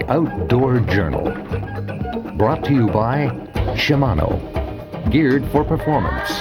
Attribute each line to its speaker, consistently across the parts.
Speaker 1: Outdoor Journal. Brought to you by Shimano. Geared for performance.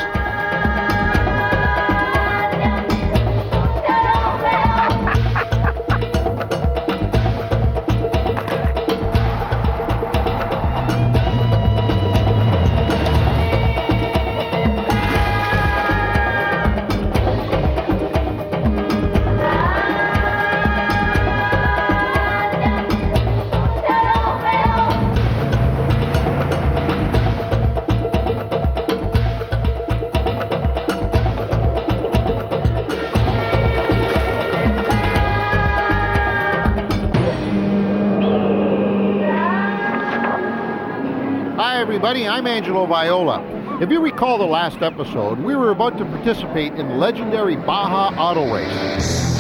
Speaker 2: Everybody, I'm Angelo, Viola. If you recall the last episode, we were about to participate in the legendary BAJA auto race.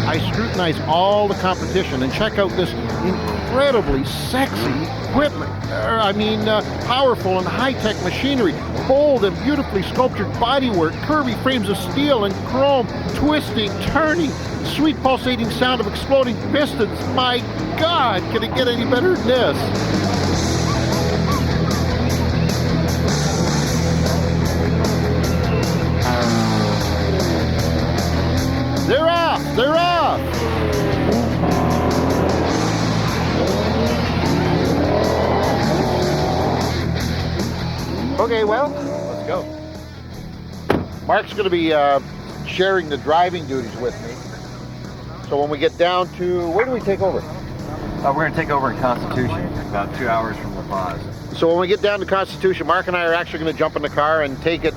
Speaker 2: I scrutinized all the competition and check out this incredibly sexy equipment. Powerful and high-tech machinery, bold and beautifully sculptured bodywork, curvy frames of steel and chrome, twisting, turning, sweet pulsating sound of exploding pistons. My God, can it get any better than this? They're off! They're off! Okay, well, let's go. Mark's going to be sharing the driving duties with me. So when we get down to, where do we take over?
Speaker 3: We're going to take over in Constitution, about 2 hours from La Paz.
Speaker 2: So when we get down to Constitution, Mark and I are actually going to jump in the car and take it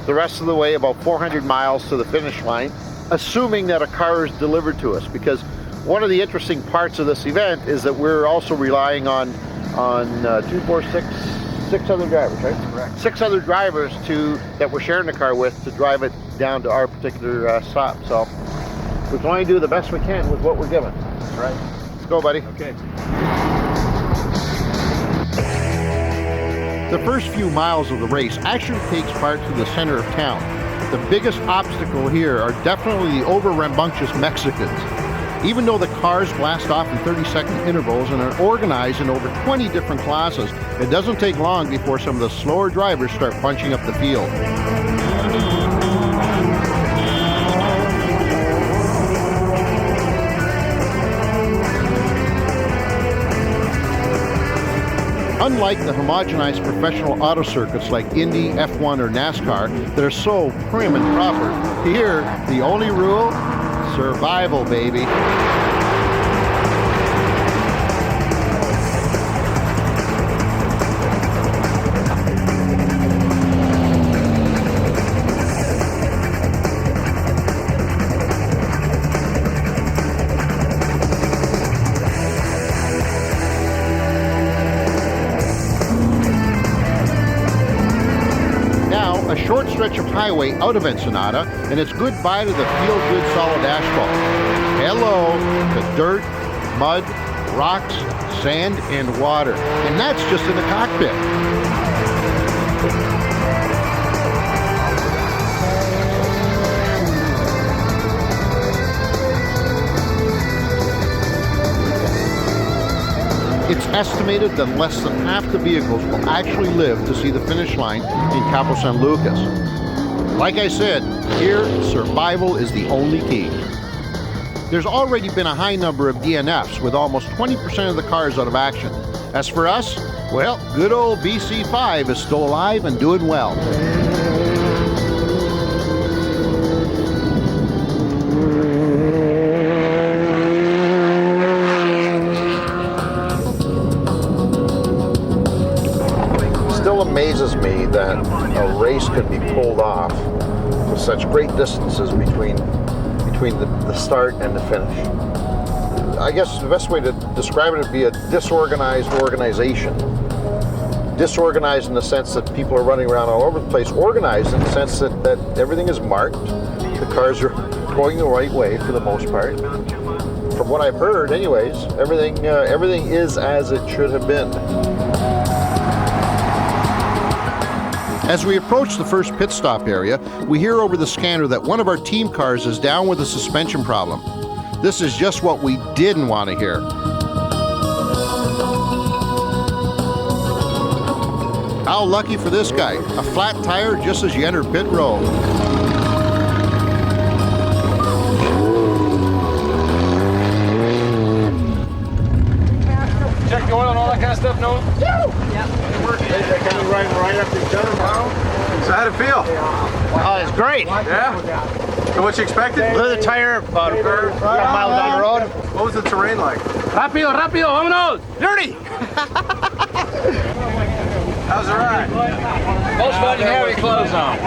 Speaker 2: the rest of the way, about 400 miles to the finish line, assuming that a car is delivered to us. Because one of the interesting parts of this event is that we're also relying on 6 other drivers, right?
Speaker 3: Correct.
Speaker 2: 6 other drivers that we're sharing the car with to drive it down to our particular stop. So we can only do the best we can with what we're given.
Speaker 3: That's right.
Speaker 2: Let's go, buddy.
Speaker 3: Okay.
Speaker 2: The first few miles of the race actually takes part through the center of town. The biggest obstacle here are definitely the over-rambunctious Mexicans. Even though the cars blast off in 30-second intervals and are organized in over 20 different classes, it doesn't take long before some of the slower drivers start punching up the field. Unlike the homogenized professional auto circuits like Indy, F1, or NASCAR that are so prim and proper, here, the only rule, survival, baby. A short stretch of highway out of Ensenada, and it's goodbye to the feel-good solid asphalt. Hello to dirt, mud, rocks, sand, and water. And that's just in the cockpit. It's estimated that less than half the vehicles will actually live to see the finish line in Cabo San Lucas. Like I said, here, survival is the only key. There's already been a high number of DNFs, with almost 20% of the cars out of action. As for us, well, good old BC5 is still alive and doing well. Amazes me that a race could be pulled off with such great distances between the start and the finish. I guess the best way to describe it would be a disorganized organization. Disorganized in the sense that people are running around all over the place. Organized in the sense that everything is marked. The cars are going the right way for the most part. From what I've heard, anyways, everything is as it should have been. As we approach the first pit stop area, we hear over the scanner that one of our team cars is down with a suspension problem. This is just what we didn't want to hear. How lucky for this guy. A flat tire just as you enter pit road.
Speaker 4: Check the oil and all that kind of stuff, no?
Speaker 5: Yeah.
Speaker 4: They coming right up the gun. So how'd it feel?
Speaker 6: Oh, it's great.
Speaker 4: Yeah? So what you expected?
Speaker 6: Leather tire, about 5 miles down the road.
Speaker 4: What was the terrain like?
Speaker 6: Rápido, rápido, vámonos! Dirty!
Speaker 4: How's the ride?
Speaker 3: Most fun you have your clothes on.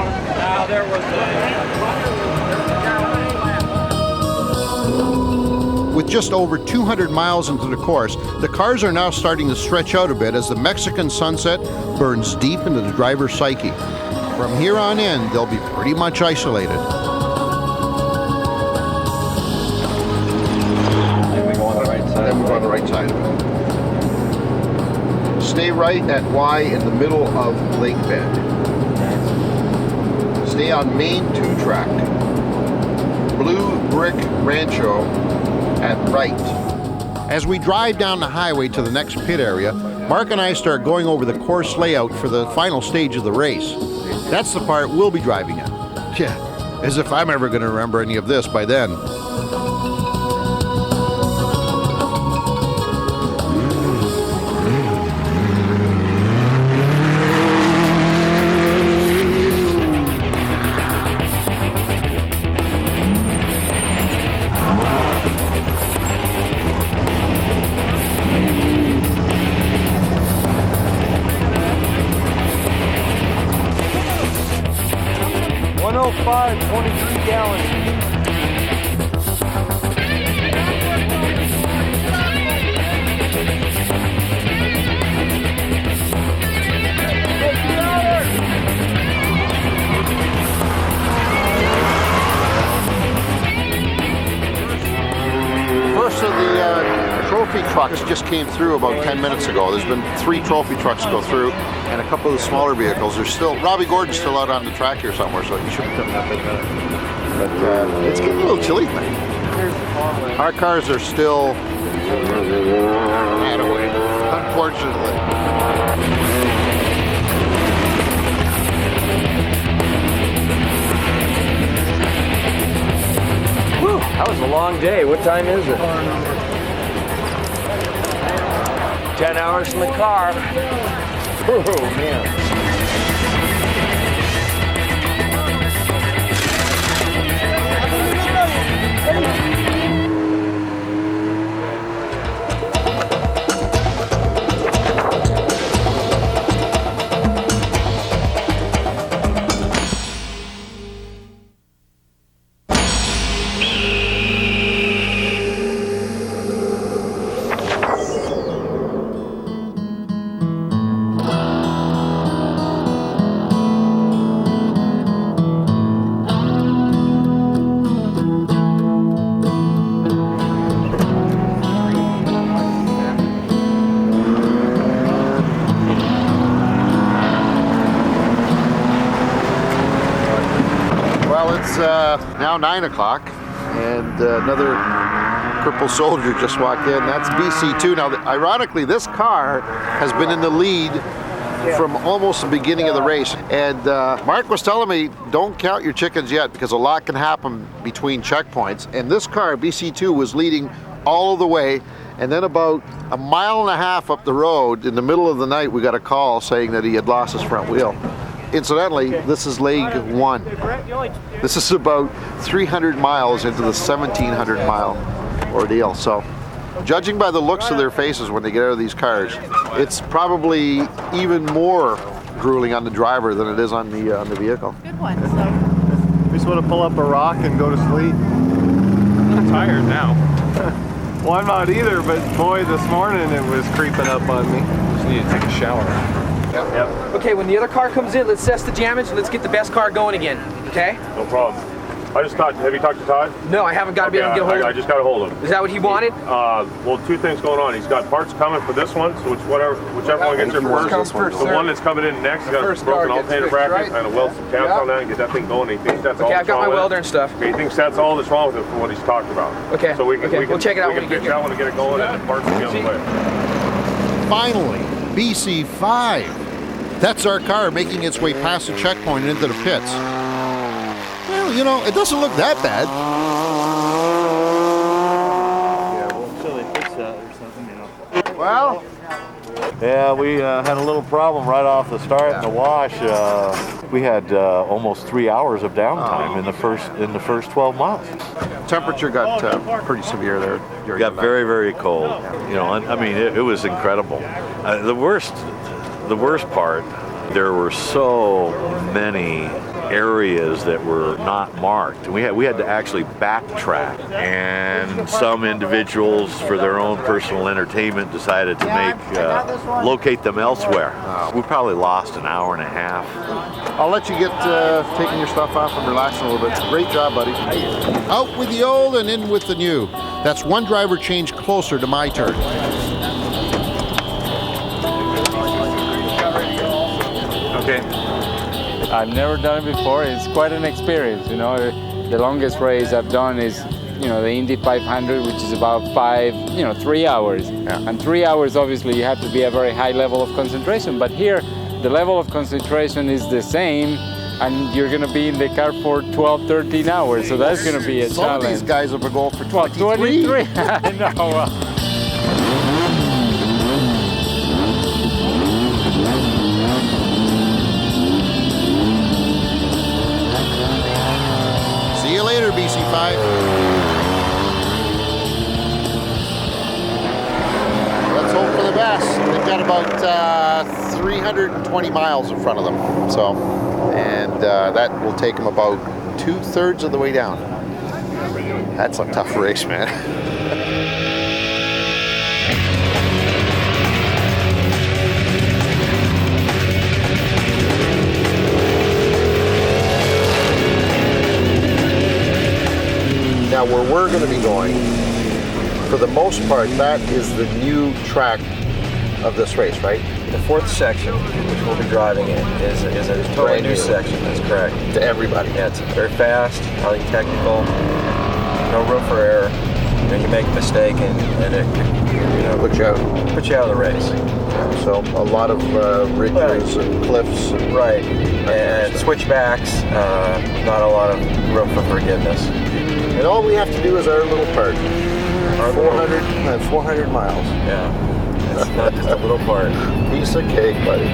Speaker 2: With just over 200 miles into the course, the cars are now starting to stretch out a bit as the Mexican sunset burns deep into the driver's psyche. From here on in, they'll be pretty much isolated.
Speaker 3: Then we go on the right side.
Speaker 2: Then we go on the right side. Stay right at Y in the middle of Lake Bend. Stay on Main 2 track. Blue Brick Rancho at right. As we drive down the highway to the next pit area, Mark and I start going over the course layout for the final stage of the race. That's the part we'll be driving in. Yeah, as if I'm ever going to remember any of this by then. First of the trophy trucks just came through about 10 minutes ago. There's been 3 trophy trucks go through and a couple of the smaller vehicles. There's still, Robbie Gordon's still out on the track here somewhere, so he should be coming up in a minute. But it's getting a little chilly tonight. Our cars are still that away, unfortunately.
Speaker 3: Whew, that was a long day. What time is it? 10 hours in the car. Oh, man.
Speaker 2: Now 9 o'clock, and another crippled soldier just walked in. That's BC2. Now, ironically, this car has been in the lead from almost the beginning of the race. And Mark was telling me, don't count your chickens yet because a lot can happen between checkpoints. And this car, BC2, was leading all of the way. And then about a mile and a half up the road, in the middle of the night, we got a call saying that he had lost his front wheel. Incidentally, this is leg 1. This is about 300 miles into the 1,700 mile ordeal. So, judging by the looks of their faces when they get out of these cars, it's probably even more grueling on the driver than it is on the vehicle.
Speaker 5: Good one. So
Speaker 4: We just want to pull up a rock and go to sleep. I'm tired now. Well, I'm not either, but boy, this morning it was creeping up on me. Just need to take a shower.
Speaker 7: Okay, when the other car comes in, let's assess the damage and let's get the best car going again, okay?
Speaker 4: No problem.
Speaker 5: I just thought, have you talked to Todd?
Speaker 7: No, I haven't got to be able to get a hold of him.
Speaker 5: I just got a hold of him.
Speaker 7: Is that what he wanted?
Speaker 5: Well, two things going on. He's got parts coming for this one, so whichever one gets here first. The one that's coming in next, he's got a broken alternator bracket, and to weld some tabs on that and get that thing going. He thinks that's all
Speaker 7: Okay,
Speaker 5: that's
Speaker 7: I've got my
Speaker 5: wrong with
Speaker 7: welder
Speaker 5: it.
Speaker 7: and stuff.
Speaker 5: Okay, he thinks that's all that's wrong with it from what he's talked about.
Speaker 7: Okay.
Speaker 5: So we can
Speaker 7: we'll check it out when we get
Speaker 5: fix
Speaker 7: here.
Speaker 5: that one and get it going, and the parts will be on the way.
Speaker 2: Finally, BC5. That's our car making its way past the checkpoint into the pits. Well, you know, it doesn't look that bad.
Speaker 8: Yeah, well, until they fix that or something, you know.
Speaker 4: Well,
Speaker 9: yeah, we had a little problem right off the start in the wash. We had almost 3 hours of downtime in the first 12 miles.
Speaker 2: Temperature got pretty severe there.
Speaker 9: It got very, very cold. You know, I mean, it was incredible. The worst part, there were so many areas that were not marked. We had to actually backtrack, and some individuals, for their own personal entertainment, decided to locate them elsewhere. We probably lost an hour and a half.
Speaker 2: I'll let you get taking your stuff off and relaxing a little bit. Great job, buddy. Out with the old and in with the new. That's one driver change closer to my turn.
Speaker 4: okay.
Speaker 10: I've never done it before. It's quite an experience, you know. The longest race I've done is, you know, the Indy 500, which is about 3 hours.
Speaker 2: Yeah.
Speaker 10: And 3 hours, obviously, you have to be a very high level of concentration. But here, the level of concentration is the same, and you're going to be in the car for 12, 13 hours. So that's going to be a
Speaker 2: Some
Speaker 10: challenge.
Speaker 2: of these guys have been going for 23.
Speaker 10: 23. I know.
Speaker 2: See you later, BC5. Let's hope for the best. They've got about 320 miles in front of them. So, and that will take them about 2/3 of the way down. That's a tough race, man. Now, where we're going to be going, for the most part, that is the new track of this race, right?
Speaker 11: The fourth section, which we'll be driving in, is a totally new section. That's correct.
Speaker 2: To everybody.
Speaker 11: Yeah, it's very fast, highly technical, no room for error. You know, you make a mistake and it could, you know,
Speaker 2: Put you out
Speaker 11: of the race.
Speaker 2: So a lot of ridges and cliffs.
Speaker 11: Right, and switchbacks, not a lot of room for forgiveness.
Speaker 2: And all we have to do is our little part. Our 400 miles.
Speaker 11: Yeah, it's not just a little part.
Speaker 2: Piece of cake, buddy.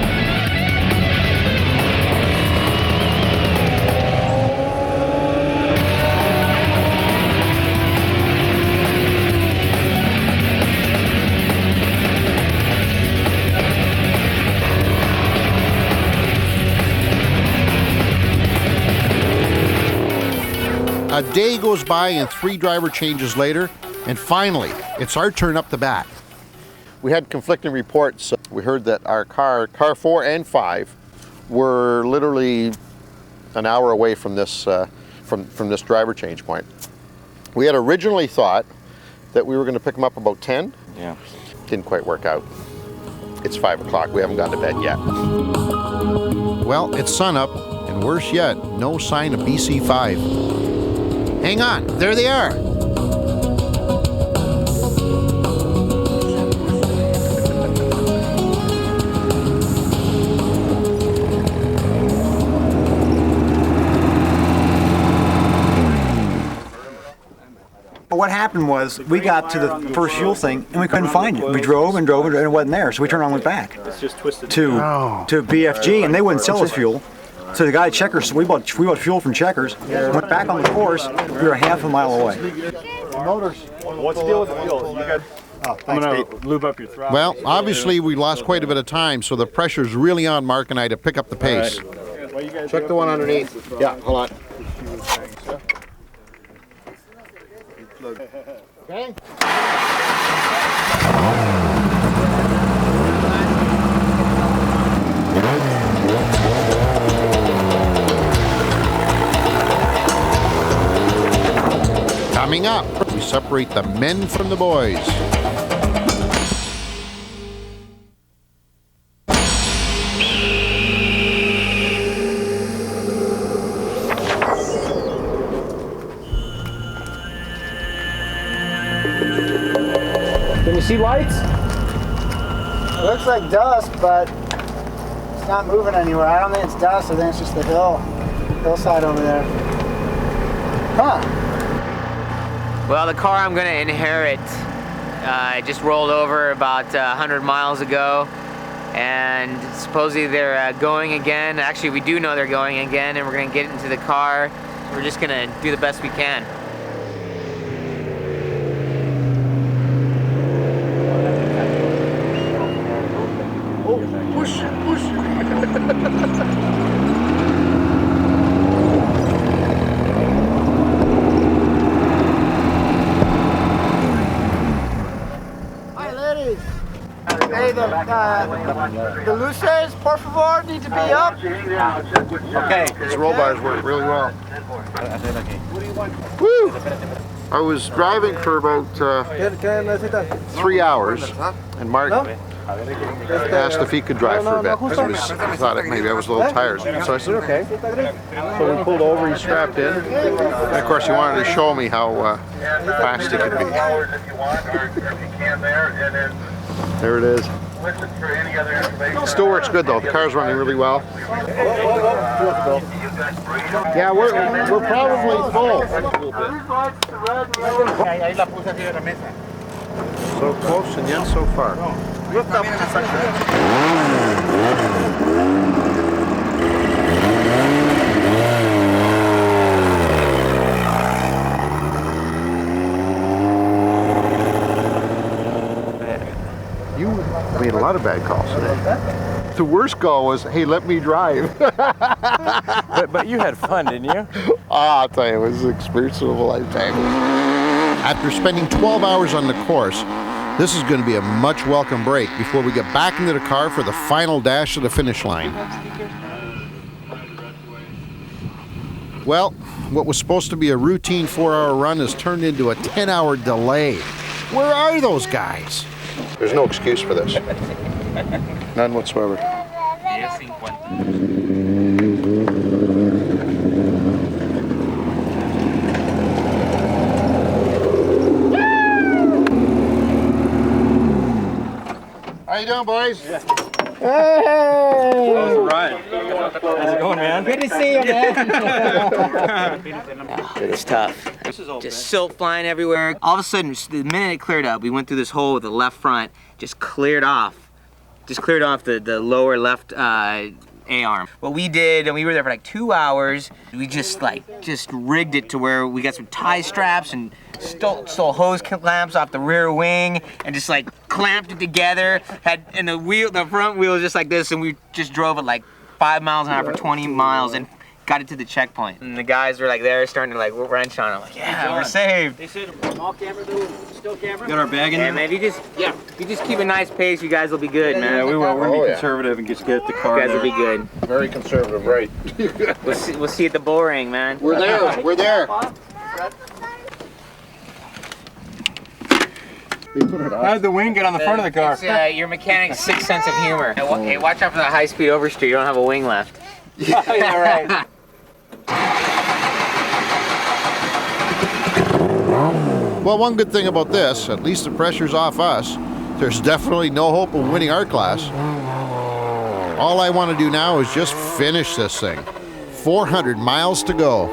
Speaker 2: A day goes by and 3 driver changes later, and finally, it's our turn up the bat. We had conflicting reports. We heard that our car 4 and 5, were literally an hour away from this from this driver change point. We had originally thought that we were going to pick them up about 10.
Speaker 10: Yeah.
Speaker 2: Didn't quite work out. It's 5 o'clock. We haven't gone to bed yet. Well, it's sunup, and worse yet, no sign of BC5. Hang on, there they are.
Speaker 12: What happened was we got to the first fuel thing and we couldn't find it. We drove and drove and it wasn't there, so we turned around and went back
Speaker 8: It's just twisted.
Speaker 12: to BFG, and they wouldn't sell us fuel. So the guy at Checkers, we bought fuel from Checkers, went back on the course. We were half a mile away.
Speaker 2: Motors.
Speaker 8: What's the deal with the fuel? You got. I'm gonna lube up your throttle.
Speaker 2: Well, obviously we lost quite a bit of time, so the pressure's really on Mark and I to pick up the pace. Check the one underneath. Yeah, hold on. Okay. Coming up, we separate the men from the boys.
Speaker 7: Can you see lights?
Speaker 13: It looks like dust, but it's not moving anywhere. I don't think it's dust. I think it's just the hillside over there. Huh.
Speaker 7: Well, the car I'm gonna inherit just rolled over about 100 miles ago, and supposedly they're going again. Actually, we do know they're going again, and we're gonna get into the car. We're just gonna do the best we can.
Speaker 13: Hi, ladies. Hey, the luces, por favor, need to be up.
Speaker 2: Okay. These roll bars work really well. Woo! I was driving for about 3 hours, and Mark asked if he could drive for a bit. I thought maybe I was a little tired. So I said, okay. So we pulled over, he strapped in. And of course, he wanted to show me how fast he could be. There it is. Still works good though. The car's running really well. Yeah, we're probably full. So close and yet so far. You made a lot of bad calls today. The worst call was, hey, let me drive.
Speaker 11: But you had fun, didn't you?
Speaker 2: I'll tell you, it was an experience of a lifetime. After spending 12 hours on the course, this is going to be a much welcome break before we get back into the car for the final dash to the finish line. Well, what was supposed to be a routine 4-hour run has turned into a 10-hour delay. Where are those guys? There's no excuse for this. None whatsoever. How you doing, boys?
Speaker 13: Hey!
Speaker 11: How's it going, man?
Speaker 13: Good to see you, man.
Speaker 7: It's tough. Just silt flying everywhere. All of a sudden, the minute it cleared up, we went through this hole with the left front, just cleared off. Just cleared off the lower left A-arm. What we did, and we were there for like 2 hours, we just rigged it to where we got some tie straps and stole hose clamps off the rear wing and just like clamped it together. And the front wheel was just like this, and we just drove it like 5 miles an hour for 20 miles and got it to the checkpoint. And the guys were like there starting to like wrench on it. I'm like, yeah, we're saved.
Speaker 6: They said small camera, still camera.
Speaker 11: Got our bag in there?
Speaker 7: Man, if you just keep a nice pace, you guys will be good, man.
Speaker 11: Yeah, we will. We're gonna be conservative and just get the car.
Speaker 7: You guys will be good.
Speaker 2: Very conservative, right?
Speaker 7: We'll see at the bull ring, man.
Speaker 2: We're there. We're there.
Speaker 11: How did the wing get on the front of the car?
Speaker 7: It's your mechanic's sixth sense of humor. Hey, watch out for that high-speed oversteer. You don't have a wing left.
Speaker 13: Yeah, right.
Speaker 2: Well, one good thing about this, at least the pressure's off us. There's definitely no hope of winning our class. All I want to do now is just finish this thing. 400 miles to go.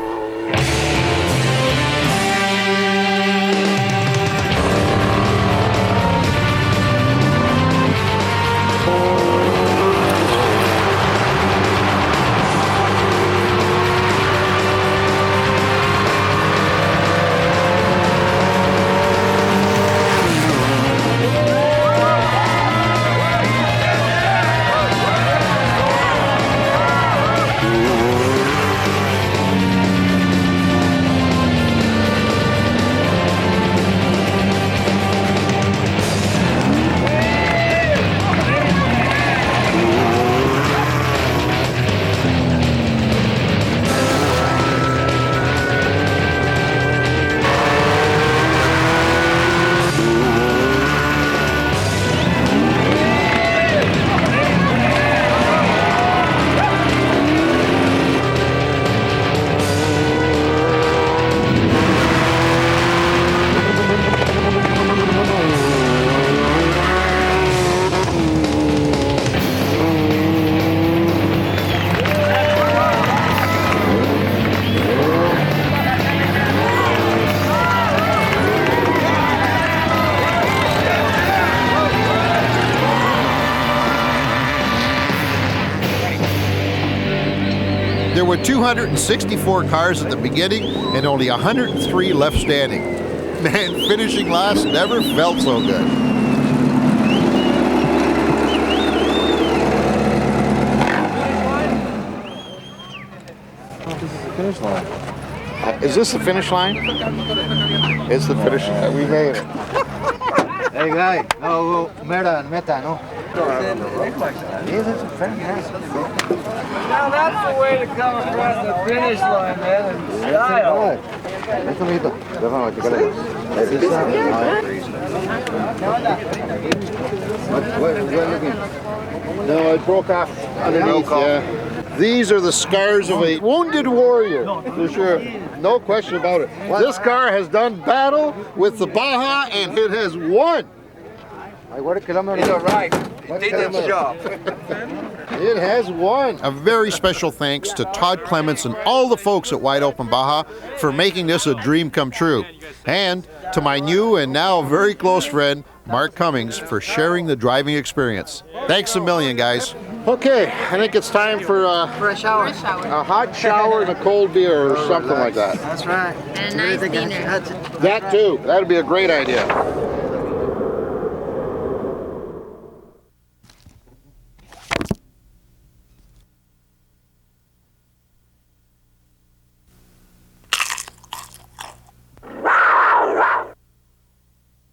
Speaker 2: There were 264 cars at the beginning and only 103 left standing. Man, finishing last never felt so good.
Speaker 8: This is the finish line.
Speaker 2: Is this the finish line? It's the finish line. We made it.
Speaker 13: Hey guy, no meta, no.
Speaker 6: Now that's the way to come across the finish line, man, in style.
Speaker 2: No, it broke off underneath, yeah. These are the scars of a wounded warrior, for sure. No question about it. This car has done battle with the Baja and it has won.
Speaker 6: It's all right. It did its job.
Speaker 2: It has won. A very special thanks to Todd Clements and all the folks at Wide Open Baja for making this a dream come true. And to my new and now very close friend, Mark Cummings, for sharing the driving experience. Thanks a million, guys. Okay, I think it's time for a
Speaker 13: shower.
Speaker 2: A hot shower and a cold beer or something like that.
Speaker 13: That's right.
Speaker 14: And a nice dinner.
Speaker 2: That too. That'd be a great idea.